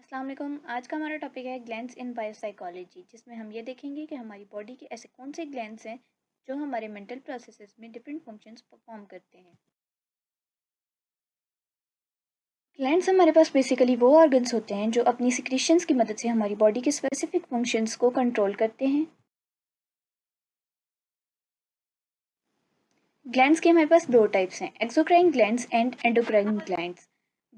अस्सलाम वालेकुम। आज का हमारा टॉपिक है ग्लैंड्स इन बायोसाइकोलॉजी, जिसमें हम ये देखेंगे कि हमारी बॉडी के ऐसे कौन से ग्लैंड्स हैं जो हमारे मेंटल प्रोसेसेस में डिफरेंट फंक्शंस परफॉर्म करते हैं। ग्लैंड्स हमारे पास बेसिकली वो ऑर्गन्स होते हैं जो अपनी सिक्रीशंस की मदद से हमारी बॉडी के स्पेसिफिक फंक्शंस को कंट्रोल करते हैं। ग्लैंड्स के हमारे पास दो टाइप्स हैं, exocrine glands and endocrine glands.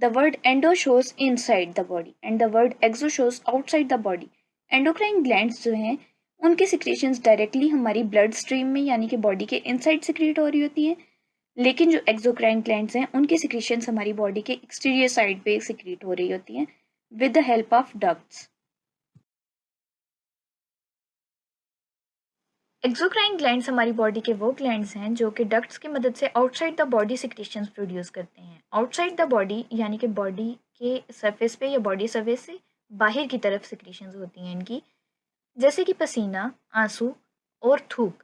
The word endo shows inside the body and the word exo shows outside the body. Endocrine glands जो हैं उनके सिक्रीशंस डायरेक्टली हमारी ब्लड स्ट्रीम में यानी कि बॉडी के इनसाइड सिक्रीट हो रही होती हैं, लेकिन जो एक्सोक्राइन ग्लैंड्स हैं उनकी सिक्रीशंस हमारी बॉडी के एक्सटीरियर साइड पे सिक्रीट हो रही होती हैं with the help of ducts. Exocrine glands हमारी बॉडी के वो ग्लैंड्स हैं जो कि डक्ट्स की मदद से outside the body secretions produce करते हैं। आउटसाइड द बॉडी यानी कि बॉडी के सरफेस पे या बॉडी सरफेस से बाहर की तरफ सिक्रीशंस होती हैं इनकी, जैसे कि पसीना, आंसू और थूक।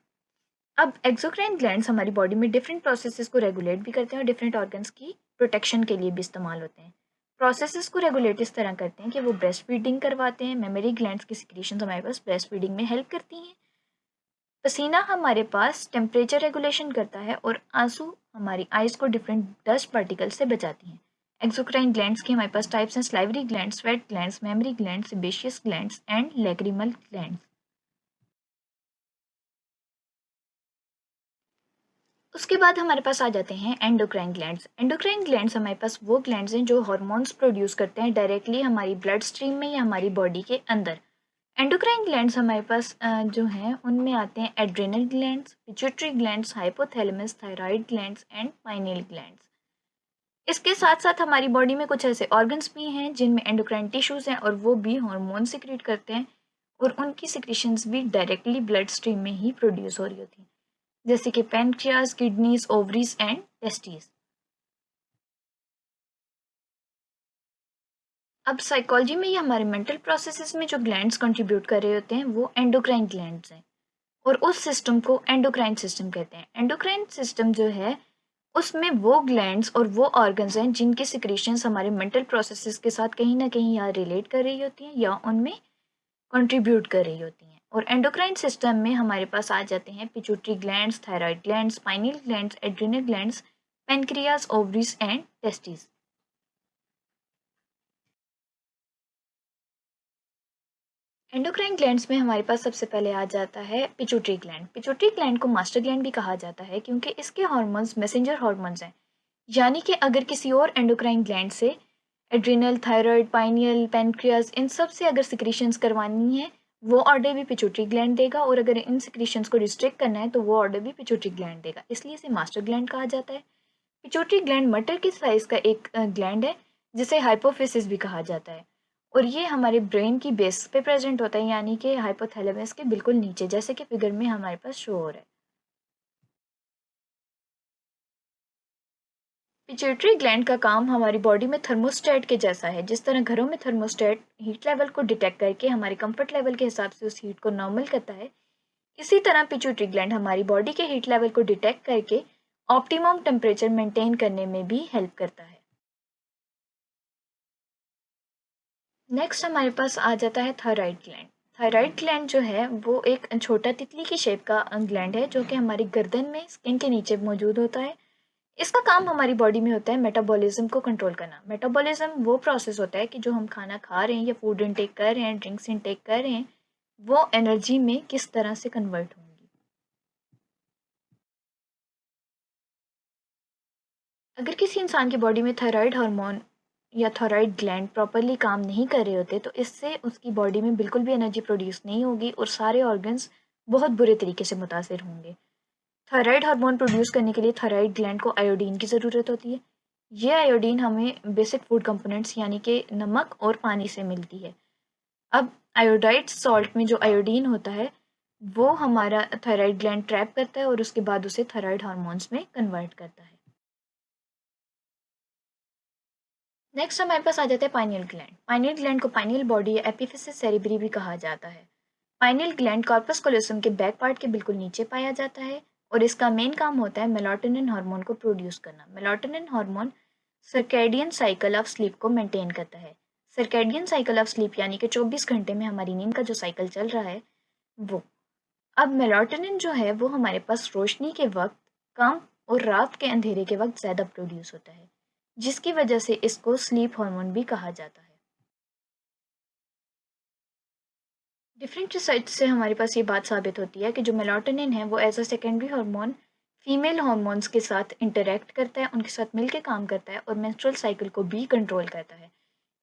अब एक्सोक्राइन ग्लैंड्स हमारी बॉडी में डिफरेंट प्रोसेसेस को रेगुलेट भी करते हैं और डिफरेंट ऑर्गन्स की प्रोटेक्शन के लिए भी इस्तेमाल होते हैं। प्रोसेसेस को रेगुलेट इस तरह करते हैं कि वो ब्रेस्ट फीडिंग करवाते हैं। मेमोरी ग्लैंड्स की सिक्रीशंस हमारे पास ब्रेस्ट फीडिंग में हेल्प करती हैं। पसीना हमारे पास टेम्परेचर रेगुलेशन करता है और आंसू हमारी आइज को डिफरेंट डस्ट पार्टिकल से बचाती हैं। एक्सोक्राइन ग्लैंड्स के हमारे पास टाइप्स हैं, salivary glands, sweat glands, mammary glands, sebaceous glands and lacrimal glands. उसके बाद हमारे पास आ जाते हैं एंडोक्राइन ग्लैंड्स। एंडोक्राइन ग्लैंड्स हमारे पास वो ग्लैंड्स हैं जो हार्मोन्स प्रोड्यूस करते हैं डायरेक्टली हमारी ब्लड स्ट्रीम में या हमारी बॉडी के अंदर। एंडोक्राइन ग्लैंड्स हमारे पास जो हैं उनमें आते हैं adrenal glands, pituitary glands, hypothalamus, thyroid glands and pineal glands. इसके साथ साथ हमारी बॉडी में कुछ ऐसे ऑर्गन्स भी हैं जिनमें एंडोक्राइन टिश्यूज हैं और वो भी हार्मोन सिक्रीट करते हैं और उनकी सिक्रीशंस भी डायरेक्टली ब्लड स्ट्रीम में ही प्रोड्यूस हो रही होती हैं, जैसे कि pancreas, kidneys, ovaries and testis. अब साइकोलॉजी में ये हमारे मेंटल प्रोसेसेस में जो ग्लैंड्स कंट्रीब्यूट कर रहे होते हैं वो एंडोक्राइन ग्लैंड्स हैं और उस सिस्टम को एंडोक्राइन सिस्टम कहते हैं। एंडोक्राइन सिस्टम जो है उसमें वो ग्लैंड्स और वो ऑर्गन्स हैं जिनकी सिक्रीशंस हमारे मेंटल प्रोसेसेस के साथ कहीं ना कहीं या रिलेट कर रही होती हैं या उनमें कंट्रीब्यूट कर रही होती हैं। और एंडोक्राइन सिस्टम में हमारे पास आ जाते हैं pituitary glands, thyroid glands, pineal glands, adrenal glands, pancreas, ovaries and testis. Endocrine glands में हमारे पास सबसे पहले आ जाता है पिट्यूटरी ग्लैंड। पिट्यूटरी ग्लैंड को मास्टर ग्लैंड भी कहा जाता है क्योंकि इसके हार्मोन्स मैसेंजर हार्मोन्स हैं, यानी कि अगर किसी और एंडोक्राइन ग्लैंड से एड्रिनल, थायराइड, पाइनियल, पैनक्रियास इन सब से अगर सिक्रीशंस करवानी है वो ऑर्डर भी पिट्यूटरी ग्लैंड देगा, और अगर इन सिक्रीशंस को रिस्ट्रिक्ट करना है तो वो ऑर्डर भी पिट्यूटरी ग्लैंड देगा, इसलिए इसे मास्टर ग्लैंड कहा जाता है। पिट्यूटरी ग्लैंड मटर की साइज का एक ग्लैंड है जिसे हाइपोफिसिस भी कहा जाता है, और ये हमारे ब्रेन की बेस पे प्रेजेंट होता है, यानी कि हाइपोथैलेमस के बिल्कुल नीचे, जैसे कि फिगर में हमारे पास शो हो रहा है। पिट्यूटरी ग्लैंड का काम हमारी बॉडी में थर्मोस्टेट के जैसा है। जिस तरह घरों में थर्मोस्टेट हीट लेवल को डिटेक्ट करके हमारे कंफर्ट लेवल के हिसाब से उस हीट को नॉर्मल करता है, इसी तरह पिट्यूटरी ग्लैंड हमारी बॉडी के हीट लेवल को डिटेक्ट करके ऑप्टिमम टेम्परेचर मेंटेन करने में भी हेल्प करता है। नेक्स्ट हमारे पास आ जाता है थायराइड ग्लैंड। थायराइड ग्लैंड जो है वो एक छोटा तितली की शेप का ग्लैंड है जो कि हमारी गर्दन में स्किन के नीचे मौजूद होता है। इसका काम हमारी बॉडी में होता है मेटाबॉलिज्म को कंट्रोल करना। मेटाबॉलिज्म वो प्रोसेस होता है कि जो हम खाना खा रहे हैं या फूड इनटेक कर रहे हैं, ड्रिंक्स इनटेक कर रहे हैं, वो एनर्जी में किस तरह से कन्वर्ट होंगी। अगर किसी इंसान की बॉडी में थायराइड हार्मोन या थायराइड ग्लैंड प्रॉपरली काम नहीं कर रहे होते तो इससे उसकी बॉडी में बिल्कुल भी एनर्जी प्रोड्यूस नहीं होगी और सारे ऑर्गन्स बहुत बुरे तरीके से मुतासिर होंगे। थायराइड हार्मोन प्रोड्यूस करने के लिए थायराइड ग्लैंड को आयोडीन की ज़रूरत होती है। ये आयोडीन हमें बेसिक फूड कंपोनेंट्स यानी कि नमक और पानी से मिलती है। अब आयोडाइड सॉल्ट में जो आयोडीन होता है वो हमारा थायराइड ग्लैंड ट्रैप करता है और उसके बाद उसे थायराइड हार्मोन्स में कन्वर्ट करता है। नेक्स्ट हमारे पास आ जाता है पाइनियल ग्लैंड। पाइनियल ग्लैंड को पाइनियल बॉडी या एपिफिसिस सेरेब्री भी कहा जाता है। पाइनियल ग्लैंड कॉर्पस कोलोसम के बैक पार्ट के बिल्कुल नीचे पाया जाता है और इसका मेन काम होता है मेलाटोनिन हार्मोन को प्रोड्यूस करना। Melatonin hormone circadian cycle of sleep को मेंटेन करता है। सर्कैडियन साइकिल ऑफ स्लीप यानी कि 24 घंटे में हमारी नींद का जो साइकिल चल रहा है वो। अब मेलाटोनिन जो है वो हमारे पास रोशनी के वक्त कम और रात के अंधेरे के वक्त ज़्यादा प्रोड्यूस होता है, जिसकी वजह से इसको स्लीप हार्मोन भी कहा जाता है। डिफरेंट रिसर्च से हमारे पास ये बात साबित होती है कि जो मेलाटोनिन है वो as a secondary hormone female hormones के साथ इंटरेक्ट करता है, उनके साथ मिलकर काम करता है और मेंस्ट्रुअल साइकिल को भी कंट्रोल करता है।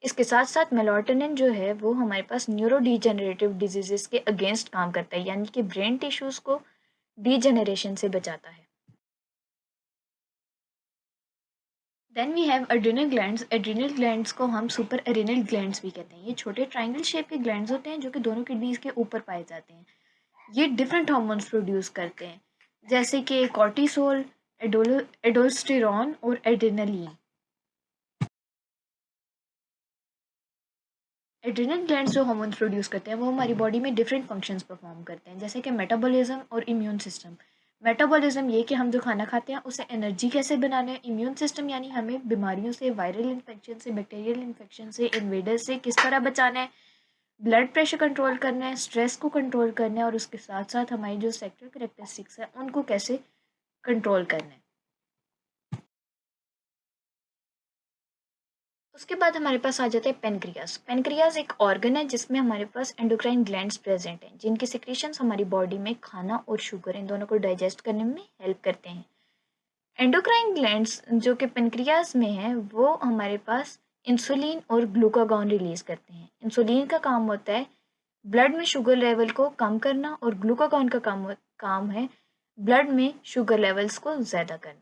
इसके साथ साथ मेलाटोनिन जो है वो हमारे पास न्यूरो डिजेनरेटिव डिजीजेस के अगेंस्ट काम करता है, यानी कि ब्रेन टिश्यूज को डीजेनरेशन से बचाता है। Then we have adrenal glands. Adrenal glands को हम सुपर एरिनल ग्लैंड्स भी कहते हैं। ये छोटे ट्रायंगल शेप के ग्लैंड्स होते हैं जो कि दोनों किडनीज के ऊपर पाए जाते हैं। ये डिफरेंट हार्मोन्स प्रोड्यूस करते हैं, जैसे कि कॉर्टिसोल, एडोस्टेरॉन और एड्रेनलिन। एड्रिनल ग्लैंड्स जो हार्मोन्स प्रोड्यूस करते हैं वो हमारी बॉडी में डिफरेंट फंक्शंस परफॉर्म करते हैं, जैसे कि मेटाबॉलिज्म और इम्यून सिस्टम। मेटाबॉलिज्म ये कि हम जो खाना खाते हैं उसे एनर्जी कैसे बनाना है। इम्यून सिस्टम यानी हमें बीमारियों से, वायरल इन्फेक्शन से, बैक्टीरियल इन्फेक्शन से, इन्वेडर से किस तरह बचाना है। ब्लड प्रेशर कंट्रोल करना है, स्ट्रेस को कंट्रोल करना है और उसके साथ साथ हमारी जो सेक्सुअल करेक्टरिस्टिक्स है उनको कैसे कंट्रोल करना है। उसके बाद हमारे पास आ जाते हैं पेनक्रियास। पेनक्रियास एक ऑर्गन है जिसमें हमारे पास एंडोक्राइन ग्लैंड्स प्रेजेंट हैं, जिनकी सिक्रीशंस हमारी बॉडी में खाना और शुगर इन दोनों को डाइजेस्ट करने में हेल्प करते हैं। एंडोक्राइन ग्लैंड्स जो कि पेनक्रियास में है वो हमारे पास इंसुलिन और ग्लूकागॉन रिलीज करते हैं। इंसुलिन का काम होता है ब्लड में शुगर लेवल को कम करना और ग्लूकागॉन का काम है ब्लड में शुगर लेवल्स को ज़्यादा करना।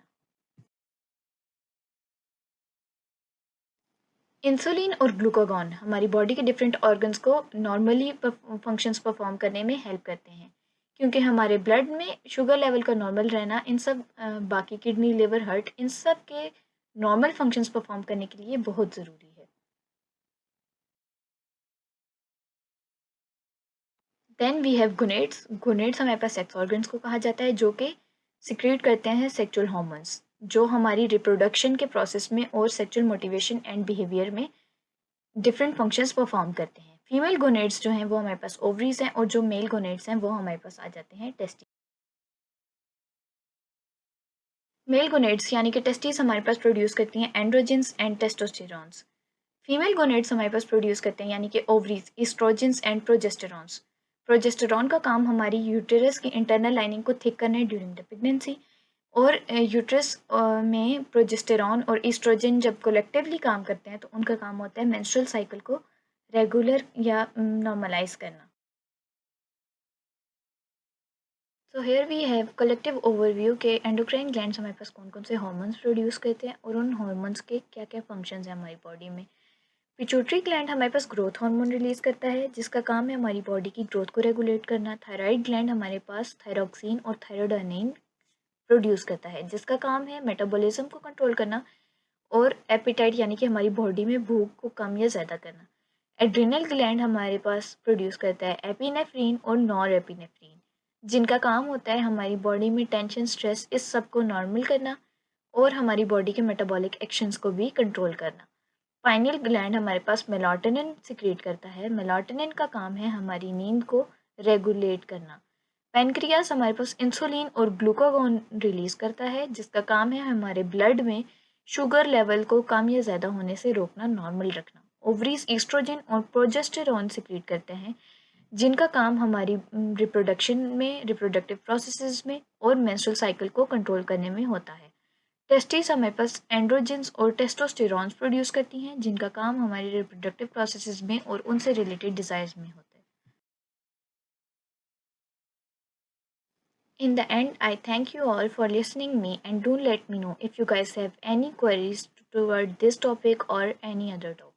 इंसुलिन और ग्लूकागॉन हमारी बॉडी के डिफरेंट ऑर्गन्स को नॉर्मली फंक्शंस परफॉर्म करने में हेल्प करते हैं, क्योंकि हमारे ब्लड में शुगर लेवल का नॉर्मल रहना इन सब बाकी किडनी, लिवर, हार्ट इन सब के नॉर्मल फंक्शंस परफॉर्म करने के लिए बहुत ज़रूरी है। Then we have gonads. Gonads हमारे पास सेक्स ऑर्गन्स को कहा जाता है, जो कि सिक्रेट करते हैं सेक्सुअल हार्मोन्स, जो हमारी रिप्रोडक्शन के प्रोसेस में और सेक्सुअल मोटिवेशन एंड बिहेवियर में डिफरेंट फंक्शंस परफॉर्म करते हैं। फीमेल गोनेड्स जो हैं वो हमारे पास ओवरीज हैं और जो मेल गोनेड्स हैं वो हमारे पास आ जाते हैं टेस्टिस। मेल गोनेड्स यानी कि टेस्टिस हमारे पास प्रोड्यूस करती हैं एंड्रोजेंस एंड टेस्टोस्टेरॉन्स। फीमेल गोनेड्स हमारे पास प्रोड्यूस करते हैं यानी कि ओवरीज ईस्ट्रोजेंस एंड प्रोजेस्टेरॉन्स। प्रोजेस्टेरॉन का काम हमारी यूटेरस की इंटरनल लाइनिंग को थिक करना है ड्यूरिंग द प्रेगनेंसी। और यूट्रस में प्रोजेस्टेरॉन और ईस्ट्रोजन जब कलेक्टिवली काम करते हैं तो उनका काम होता है मेंस्ट्रुअल साइकिल को रेगुलर या नॉर्मलाइज करना। So here we have collective overview के एंडोक्राइन ग्लैंड्स हमारे पास कौन कौन से हार्मोन्स प्रोड्यूस करते हैं और उन हार्मोन्स के क्या क्या फंक्शंस हैं हमारी बॉडी में। पिट्यूटरी ग्लैंड हमारे पास ग्रोथ हार्मोन रिलीज करता है, जिसका काम है हमारी बॉडी की ग्रोथ को रेगुलेट करना। थायराइड ग्लैंड हमारे पास थायरोक्सिन और थायरोडानिन प्रोड्यूस करता है, जिसका काम है मेटाबॉलिज्म को कंट्रोल करना और एपिटाइट यानी कि हमारी बॉडी में भूख को कम या ज़्यादा करना। एड्रिनल ग्लैंड हमारे पास प्रोड्यूस करता है एपिनेफ्रीन और नॉर एपिनेफ्रीन, जिनका काम होता है हमारी बॉडी में टेंशन, स्ट्रेस इस सब को नॉर्मल करना और हमारी बॉडी के मेटाबॉलिक एक्शंस को भी कंट्रोल करना। पाइनियल ग्लैंड हमारे पास मेलाटोनिन सिक्रेट करता है। मेलाटोनिन का काम है हमारी नींद को रेगुलेट करना। पैनक्रियास हमारे पास इंसुलिन और ग्लूकागॉन रिलीज करता है, जिसका काम है हमारे ब्लड में शुगर लेवल को कम या ज़्यादा होने से रोकना, नॉर्मल रखना। ओवरीज ईस्ट्रोजन और प्रोजेस्टेरॉन सिक्रेट करते हैं, जिनका काम हमारी रिप्रोडक्शन में, रिप्रोडक्टिव प्रोसेसेस में और मेंस्ट्रुअल साइकिल को कंट्रोल करने में होता है। टेस्टिस हमारे पास एंड्रोजेंस और टेस्टोस्टेरॉन्स प्रोड्यूस करती हैं, जिनका काम हमारे रिप्रोडक्टिव प्रोसेसेस में और उनसे रिलेटेड डिज़ायर्स में होता है। In the end, I thank you all for listening me and do let me know if you guys have any queries toward this topic or any other topic.